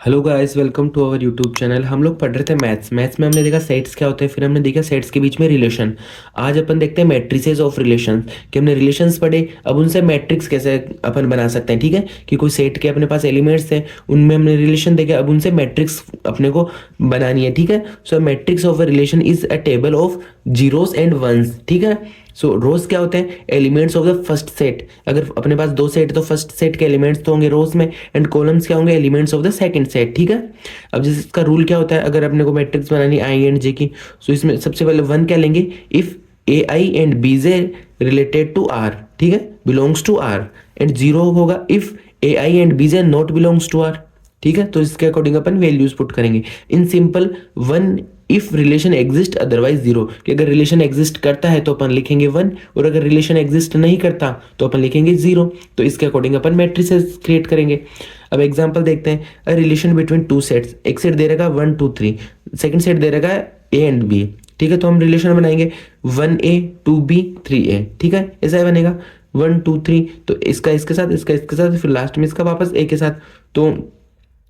Hello guys, welcome to our YouTube channel. हम लोग पढ़ रहे थे मैथ्स में हमने देखा सेट्स क्या होते हैं, फिर हमने देखा सेट्स के बीच में रिलेशन। आज अपन देखते हैं मैट्रिसेस ऑफ रिलेशन। कि हमने रिलेशंस पढ़े, अब उनसे मैट्रिक्स कैसे अपन बना सकते हैं। ठीक है, कि कोई सेट के अपने पास एलिमेंट्स हैं, उनमें हमने रिलेशन देखे, अब उनसे मैट्रिक्स अपने को बनानी है। ठीक है, so matrix of a relation is a table of zeros and ones. ठीक है, सो रोज क्या होते हैं? Elements of the first set. अगर अपने पास दो सेट तो फर्स्ट सेट के एलिमेंट्स तो होंगे रोज में, एंड कॉलम्स क्या होंगे? Elements of the second set. ठीक है, अब जैसे इसका रूल क्या होता है, अगर अपने को मैट्रिक्स बनानी आई एंड जे की, सो इसमें सबसे पहले वन क्या लेंगे? If A I and B J related to R, ठीक है, belongs to R. And zero होगा if A I and B J not belongs to R. ठीक है, तो इसके अकॉर्डिंग अपन वैल्यूज पुट करेंगे। In simple one if relation exist otherwise zero, कि अगर रिलेशन एग्जिस्ट करता है तो अपन लिखेंगे वन, और अगर रिलेशन एग्जिस्ट नहीं करता तो अपन लिखेंगे जीरो। तो इसके अकॉर्डिंग अपन मैट्रिसेस क्रिएट करेंगे। अब एग्जांपल देखते हैं। A relation between two sets, एक सेट दे रहेगा 1 2 3, सेकंड सेट दे रहेगा ए एंड बी। ठीक है, तो हम रिलेशन बनाएंगे 1a 2b 3a। ठीक है, ऐसा बनेगा 1 2 3, तो इसका इसके साथ, इसका इसके साथ, फिर लास्ट में इसका वापस ए के साथ। तो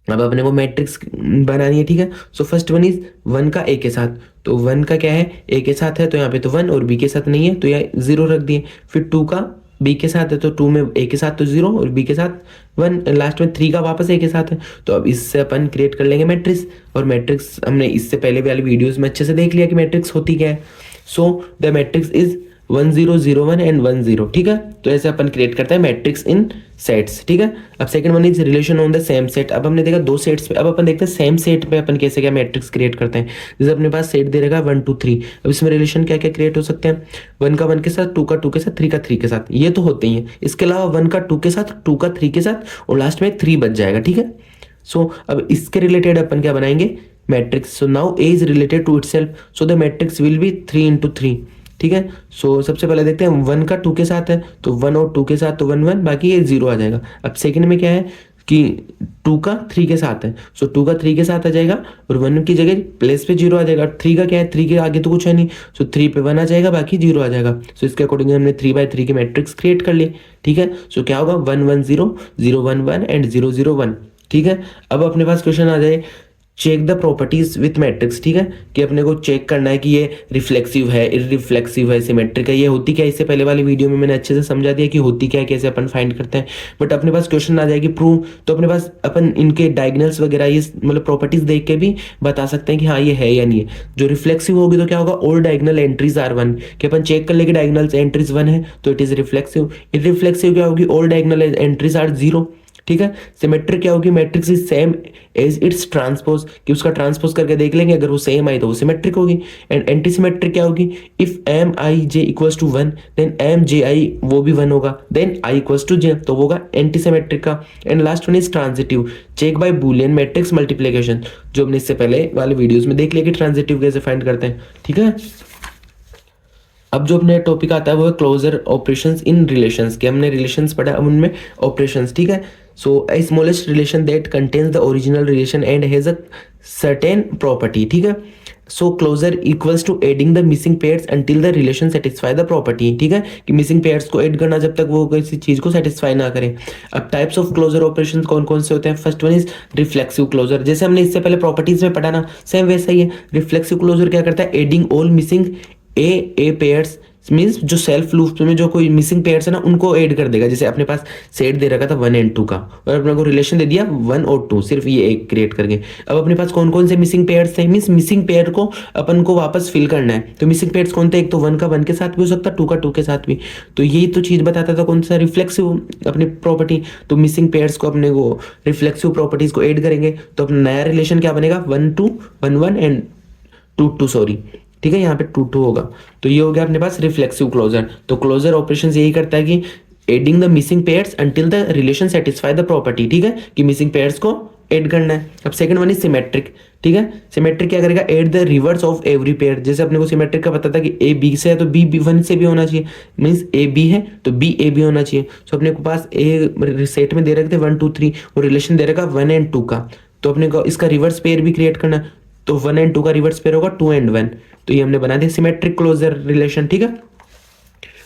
अब अपने को मैट्रिक्स बनानी है। ठीक है, so first one is one का ए के साथ, तो वन का क्या है? ए के साथ है, तो यहाँ पे तो वन, और बी के साथ नहीं है तो यहाँ जीरो रख दिए। फिर टू का बी के साथ है, तो टू में ए के साथ तो जीरो और बी के साथ वन, लास्ट में थ्री का वापस ए के साथ है। तो अब इससे अपन क्रिएट कर लेंगे मैट्रिक्स। और मैट्रिक्स हमने इससे पहले वाली वीडियोस में अच्छे से देख लिया कि मैट्रिक्स होती क्या है। सो द मैट्रिक्स इज 1 0 0 1 एंड 1 0। ठीक है, तो ऐसे अपन क्रिएट करते हैं मैट्रिक्स इन सेट्स। ठीक है, अब second one is relation on the same set. अब हमने देखा दो सेट्स पे, अब अपन देखते हैं सेम सेट पे अपन कैसे क्या मैट्रिक्स क्रिएट करते हैं। जैसे अपने पास सेट दे रहेगा 1 2 3, अब इसमें रिलेशन क्या क्या क्रिएट हो सकते हैं? वन का वन के साथ, टू का टू के साथ, थ्री का थ्री के साथ, ये तो होते ही है। इसके अलावा वन का टू के साथ, टू का थ्री के साथ, और लास्ट में थ्री बच जाएगा। ठीक है, सो अब इसके रिलेटेड अपन क्या बनाएंगे? Matrix. So now A is related to itself, so the matrix will be 3 into 3। ठीक है, सो सबसे पहले देखते हैं वन का टू के साथ है, तो वन और टू के साथ तो वन वन, बाकी ये जीरो आ जाएगा। अब सेकंड में क्या है कि टू का थ्री के साथ है, सो टू का थ्री के साथ आ जाएगा, और वन की जगह प्लेस पे जीरो आ जाएगा। थ्री का क्या है? थ्री के आगे तो कुछ है नहीं, सो थ्री पे वन आ जाएगा, बाकी जीरो आ जाएगा। सो इसके अकॉर्डिंग हमने 3 by 3 की मैट्रिक्स क्रिएट कर ली। ठीक है, सो क्या होगा? 1 1 0 0 1 1 एंड 0 0 1। ठीक है, अब अपने पास क्वेश्चन आ जाए, check the properties with matrix. ठीक है, कि अपने को चेक करना है कि ये रिफ्लेक्सिव है, इररिफ्लेक्सिव है, सिमेट्रिक है, ये होती क्या है? इससे पहले वाली वीडियो में मैंने अच्छे से समझा दिया कि होती क्या है, कैसे अपन फाइंड करते हैं। बट अपने पास क्वेश्चन आ जाएगी प्रूव, तो अपने पास अपन इनके डायगोनल्स वगैरह ये मतलब प्रॉपर्टीज देख के भी बता सकते हैं कि हाँ ये है या नहीं है। जो रिफ्लेक्सिव होगी तो क्या होगा? All diagonal entries are one, कि अपन चेक कर लेंगे डायगोनल्स एंट्रीज वन है तो इट इज रिफ्लेक्सिव। इररिफ्लेक्सिव क्या होगी? All diagonal entries are zero. ठीक है, सिमेट्रिक क्या होगी? Matrix is same as its transpose, कि उसका ट्रांसपोज करके देख लेंगे, अगर वो सेम आई तो वो सिमेट्रिक होगी। एंड एंटी सिमेट्रिक क्या होगी? If M I J equals to one, then M J I वो भी वन होगा, then I equals to J, तो वो होगा एंटी सिमेट्रिक का। And last one is transitive, check by Boolean matrix multiplication, जो हमने इससे पहले वाले वीडियोस में देख लिया कि ट्रांजिटिव कैसे फाइंड करते हैं। ठीक है, अब जो अपने टॉपिक आता है वो है क्लोजर ऑपरेशंस इन रिलेशंस, के हमने रिलेशंस पढ़ा, अब उनमें ऑपरेशंस। ठीक है, सो a smallest relation that contains the original relation and has a certain property। ठीक है, so closure equals to adding the missing pairs until the relation satisfy the property. ठीक है, कि मिसिंग पेयर्स को ऐड करना जब तक वो किसी चीज को सेटिस्फाई ना करे। अब टाइप्स ऑफ क्लोजर ऑपरेशंस कौन कौन से होते हैं? First one is reflexive closure, जैसे हमने इससे पहले प्रॉपर्टीज में पढ़ा ना, सेम वैसा ही है। रिफ्लेक्सिव क्लोजर क्या करता है? एडिंग ऑल मिसिंग ए पेयर्स, मीन्स जो सेल्फ लूप में जो कोई मिसिंग पेयर्स है ना उनको ऐड कर देगा। जैसे अपने पास सेट दे रखा था 1 and 2 का, और अपने को रिलेशन दे दिया 1 और 2, सिर्फ ये एक क्रिएट करके। अब अपने पास कौन कौन से मिसिंग पेयर्स थे? मीन्स मिसिंग पेयर को अपन को वापस फिल करना है, तो मिसिंग पेयर्स कौन थे? एक तो 1 का 1 के साथ भी हो सकता है, 2 का 2 के साथ भी। तो यही तो चीज बताता था कौन सा? रिफ्लेक्सिव अपनी प्रॉपर्टी। तो मिसिंग पेयर्स को अपने को रिफ्लेक्सिव प्रॉपर्टीज को ऐड करेंगे तो अपना नया रिलेशन क्या बनेगा? 1 2 1 1 एंड 2 2 सॉरी। ठीक है, यहाँ पे 2 2 होगा, तो ये हो गया अपने पास रिफ्लेक्सिव क्लोजर। तो क्लोजर ऑपरेशन यही करता है कि adding the missing pairs until the relation satisfy the property. ठीक है, कि मिसिंग पेयर्स को ऐड करना है। अब सेकंड वन इज सिमेट्रिक। ठीक है, सिमेट्रिक क्या करेगा? Add the reverse of every pair. जैसे अपने को सिमेट्रिक का पता था कि ए बी से है तो बी बी वन से भी होना चाहिए, मीन्स ए बी है तो बी ए भी होना चाहिए। सो अपने को पास ए सेट में दे रखे थे 1 2 3, और रिलेशन दे रखा 1 and 2 का, तो अपने को इसका रिवर्स पेयर भी क्रिएट करना है। तो 1 and 2 का रिवर्स पेयर होगा 2 and 1, तो ये हमने बना दिया सिमेट्रिक क्लोजर रिलेशन। ठीक है,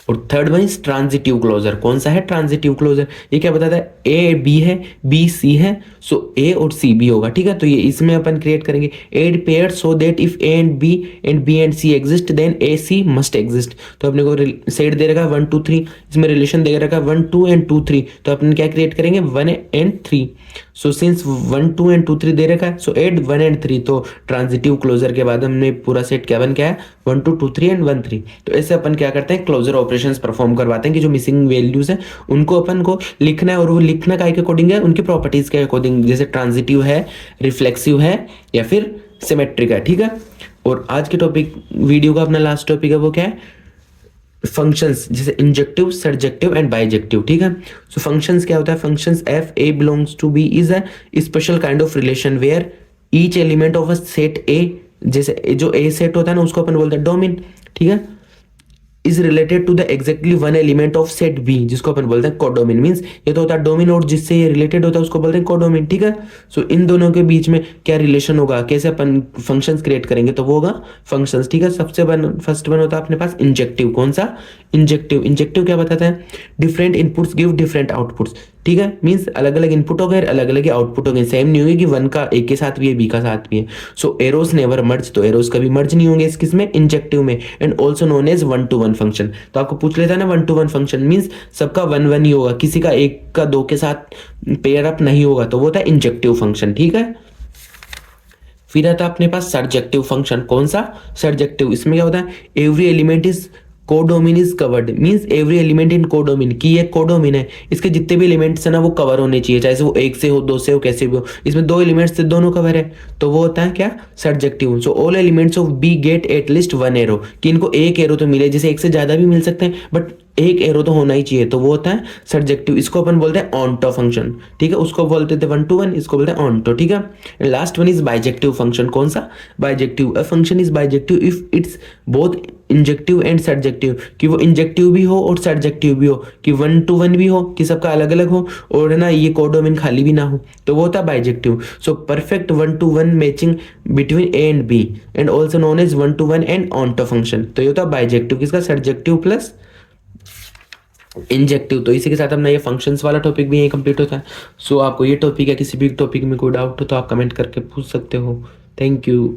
और third one is transitive closure. कौन सा है ट्रांजिटिव क्लोजर? ये क्या बताता है, ए बी है, बी सी है, सो ए और सी बी होगा, ठीक है। तो ये इसमें अपन क्रिएट करेंगे add pair so that if A and B and C exist then A C must exist. तो अपने को सेट दे रखा 1 2 3, इसमें रिलेशन दे रखा 1 2 एंड 2 3, तो अपन क्या क्रिएट करेंगे 1 एंड 3। सो सिंस 1 2 एंड 2 3 दे रखा है, सो एड 1 एंड 3, तो ट्रांजिटिव क्लोजर के बाद हमने पूरा सेट क्या बन क्या है 1 2 2 3 एंड 1 3। तो ऐसे अपन क्या करते हैं क्लोजर ऑपरेशंस परफॉर्म करवाते हैं कि जो मिसिंग वैल्यूज है उनको अपन को लिखना है, और वो लिखना काय के अकॉर्डिंग है, उनकी प्रॉपर्टीज के अकॉर्डिंग, जैसे ट्रांजिटिव है, रिफ्लेक्सिव है या फिर सिमेट्रिक है, ठीक है। और आज के टॉपिक वीडियो का अपना लास्ट टॉपिक है वो क्या है, फंक्शंस, जैसे इंजेक्टिव, सरजेक्टिव एंड बाइजेक्टिव, ठीक है। सो फंक्शंस क्या होता है, functions f A belongs to B is a special kind of relation where each element of a set A, जैसे जो ए सेट होता है ना उसको अपन बोलते हैं डोमेन, ठीक है, is related to the exactly one element of set B, जिसको अपन बोलते हैं कोडोमेन। मींस ये तो होता है डोमेन और जिससे ये रिलेटेड होता है उसको बोलते हैं कोडोमेन, ठीक है। सो इन दोनों के बीच में क्या रिलेशन होगा, कैसे अपन फंक्शंस क्रिएट करेंगे, तो वो होगा फंक्शंस, ठीक है। सबसे फर्स्ट वन होता है अपने पास इंजेक्टिव। कौन सा? इंजेक्टिव। इंजेक्टिव क्या बताता है, different inputs give different outputs, ठीक है। मींस अलग अलग इनपुट हो गए, अलग अलग आउटपुट हो गए, सेम नहीं होगी कि वन का ए के साथ भी है बी का साथ भी है। सो एरोस नेवर मर्ज, तो एरोस कभी मर्ज नहीं होंगे इस किसमें, इंजेक्टिव में। And also known as 1 to 1 function. तो आपको पूछ लेता है ना 1 to 1 फंक्शन मींस सबका 1 1 ही होगा, किसी का एक का दो के साथ पेयर अप नहीं होगा, तो वो होता है इंजेक्टिव फंक्शन, ठीक है। फिर आता है अपने पास सरजेक्टिव फंक्शन। कौन सा? सरजेक्टिव। इसमें क्या होता है, every element is codomain is covered, means every element in codomain, की ये कोडोमिन है, इसके जितने भी एलिमेंट्स है ना वो कवर होने चाहिए, चाहे से वो एक से हो, दो से हो, कैसे भी हो। इसमें दो एलिमेंट्स से दोनों कवर है, तो वो होता है क्या, surjective. So all elements of B get at least 1 arrow, कि इनको एक एरो तो मिले, जैसे एक से ज्यादा भी मिल सकते हैं बट एक एरो तो होना ही चाहिए, तो वो होता है सरजेक्टिव। इसको अपन बोलते हैं ऑन्टो फंक्शन, ठीक है। उसको बोलते थे 1 to 1, इसको बोलते हैं ऑन्टो, ठीक है। Last one is bijective function. कौन सा? Bijective. A function is bijective if it's both injective and surjective, कि वो इंजेक्टिव भी हो और सरजेक्टिव भी हो, कि 1 to 1 भी हो, कि सबका अलग अलग हो, और है ना ये कोडोमेन खाली भी ना हो, तो वो होता है bijective. So perfect 1 to 1 matching between A and B and also known as 1 to 1 and onto function. तो ये होता है बाइजेक्टिव, किसका, सरजेक्टिव प्लस इंजेक्टिव। तो इसी के साथ अपना ये फंक्शंस वाला टॉपिक भी यही कंप्लीट होता है। सो आपको ये टॉपिक या किसी भी टॉपिक में कोई डाउट हो तो आप कमेंट करके पूछ सकते हो। Thank you.